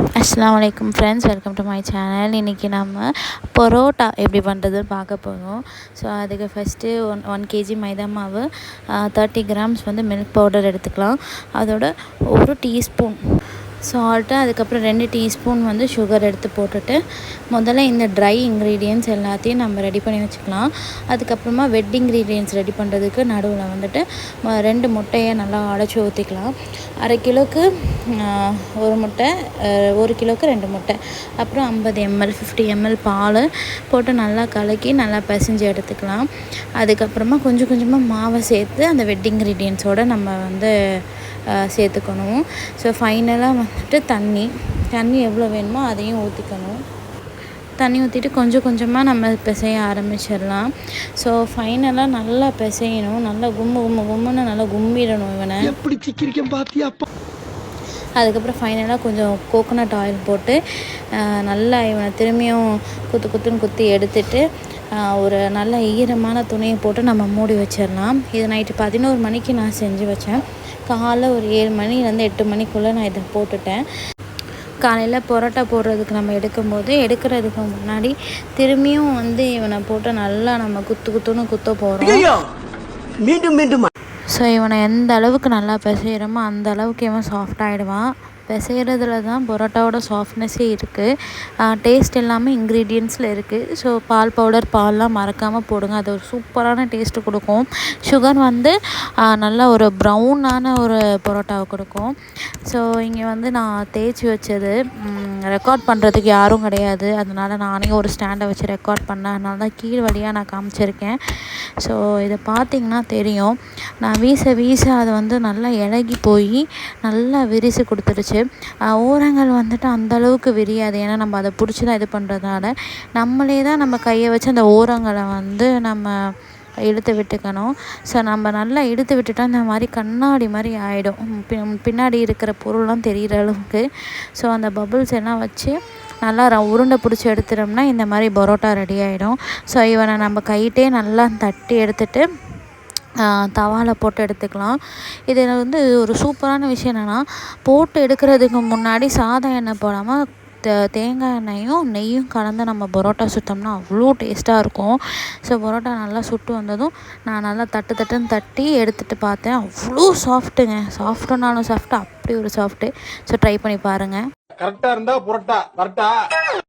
அஸ்ஸலாமு அலைக்கும் friends, welcome to my channel. இன்றைக்கி நம்ம பரோட்டா எப்படி பண்ணுறதுன்னு பார்க்க போகிறோம். ஸோ அதுக்கு ஃபஸ்ட்டு ஒன் கேஜி மைதா மாவு, 30 கிராம்ஸ் வந்து மில்க் பவுடர் எடுத்துக்கலாம். அதோட 1 டீஸ்பூன் சால்ட்டு, அதுக்கப்புறம் 2 டீஸ்பூன் வந்து சுகர் எடுத்து போட்டுட்டு முதல்ல இந்த ட்ரை இன்க்ரீடியன்ட்ஸ் எல்லாத்தையும் நம்ம ரெடி பண்ணி வச்சுக்கலாம். அதுக்கப்புறமா வெட் இன்க்ரீடியன்ட்ஸ் ரெடி பண்ணுறதுக்கு நடுவில் வந்துட்டு 2 முட்டையை நல்லா உடச்சி ஊற்றிக்கலாம். அரை கிலோவுக்கு 1 முட்டை, 1 கிலோவுக்கு 2 முட்டை, அப்புறம் 50 ml 50 ml பால் போட்டு நல்லா கலக்கி நல்லா பிசைஞ்சு எடுத்துக்கலாம். அதுக்கப்புறமா கொஞ்சம் கொஞ்சமாக மாவை சேர்த்து அந்த வெட் இன்க்ரீடியன்ட்ஸோடு நம்ம வந்து சேர்த்துக்கணும். ஸோ ஃபைனலாக வந்துட்டு தண்ணி எவ்வளோ வேணுமோ அதையும் ஊற்றிக்கணும். தண்ணி ஊற்றிட்டு கொஞ்சம் கொஞ்சமாக நம்ம பிசைய ஆரம்பிச்சிடலாம். ஸோ ஃபைனலாக நல்லா பிசையணும். நல்லா கும்முன்னு நல்லா கும்மிடணும் இவனை. எப்படி சிக்கிரிக்கம் பார்த்தியாப்பா. அதுக்கப்புறம் ஃபைனலாக கொஞ்சம் கோகோனட் ஆயில் போட்டு நல்லா இவனை திரும்பியும் குத்துன்னு குத்தி எடுத்துட்டு ஒரு நல்ல ஈரமான துணியை போட்டு நம்ம மூடி வச்சிடலாம். இது நைட்டு 11 மணிக்கு நான் செஞ்சு வச்சேன். காலைல ஒரு 7 மணிலேருந்து 8 மணிக்குள்ளே நான் இதை போட்டுட்டேன். காலையில் பரோட்டா போடுறதுக்கு நம்ம எடுக்கிறதுக்கு முன்னாடி திரும்பியும் வந்து இவனை போட்டு நல்லா நம்ம குத்துன்னு குத்த போகிறோம். மீண்டும் ஸோ இவனை எந்த அளவுக்கு நல்லா பிசைகிறோமோ அந்த அளவுக்கு இவன் சாஃப்ட் ஆகிடுவான். பிசைகிறதுல தான் பரோட்டாவோட சாஃப்ட்னஸ்ஸே இருக்குது. டேஸ்ட் எல்லாமே இன்க்ரீடியன்ட்ஸில் இருக்குது. ஸோ பால்லாம் மறக்காமல் போடுங்க. அது ஒரு சூப்பரான டேஸ்ட்டு கொடுக்கும். சுகர் வந்து நல்லா ஒரு ப்ரௌனான ஒரு பரோட்டாவை கொடுக்கும். ஸோ இங்கே வந்து நான் தேய்ச்சி வச்சது ரெக்கார்ட் பண்ணுறதுக்கு யாரும் கிடையாது. அதனால் நானே ஒரு ஸ்டாண்டை வச்சு ரெக்கார்ட் பண்ணேன். அதனால தான் கீழ் வழியாக நான் காமிச்சிருக்கேன். ஸோ இதை பார்த்திங்கன்னா தெரியும். நான் வீச அது வந்து நல்லா இலகி போய் நல்லா விரிசு கொடுத்துருச்சு. ஓரங்கள் வந்துட்டு அந்தளவுக்கு விரியாது. ஏன்னா நம்ம அதை பிடிச்சி தான் இது பண்ணுறதுனால நம்மளே தான் நம்ம கையை வச்சு அந்த ஓரங்களை வந்து நம்ம இழுத்து விட்டுக்கணும். ஸோ நம்ம நல்லா இழுத்து விட்டுட்டா இந்த மாதிரி கண்ணாடி மாதிரி ஆகிடும். பின்னாடி இருக்கிற பொருள்லாம் தெரிகிற அளவுக்கு. ஸோ அந்த பபுள்ஸ் எல்லாம் வச்சு நல்லா உருண்டை பிடிச்சி எடுத்துட்டோம்னா இந்த மாதிரி பரோட்டா ரெடி ஆகிடும். ஸோ இவனை நம்ம கையிட்டே நல்லா தட்டி எடுத்துகிட்டு தவாவில் போட்டு எடுத்துக்கலாம். இதில் வந்து ஒரு சூப்பரான விஷயம் என்னென்னா, போட்டு எடுக்கிறதுக்கு முன்னாடி சாதம் எண்ணெய் போடாமல் தேங்காய் எண்ணெயும் நெய்யும் கலந்து நம்ம பரோட்டா சுட்டோம்னா அவ்வளோ டேஸ்ட்டாக இருக்கும். ஸோ பரோட்டா நல்லா சுட்டு வந்ததும் நான் நல்லா தட்டுன்னு தட்டி எடுத்துகிட்டு பார்த்தேன். அவ்வளோ சாஃப்ட்டுங்க. சாஃப்ட்டுனாலும் சாஃப்ட்டு, அப்படி ஒரு சாஃப்ட்டு. ஸோ ட்ரை பண்ணி பாருங்கள். கரெக்டாக இருந்தால் புரோட்டா கரெக்டா.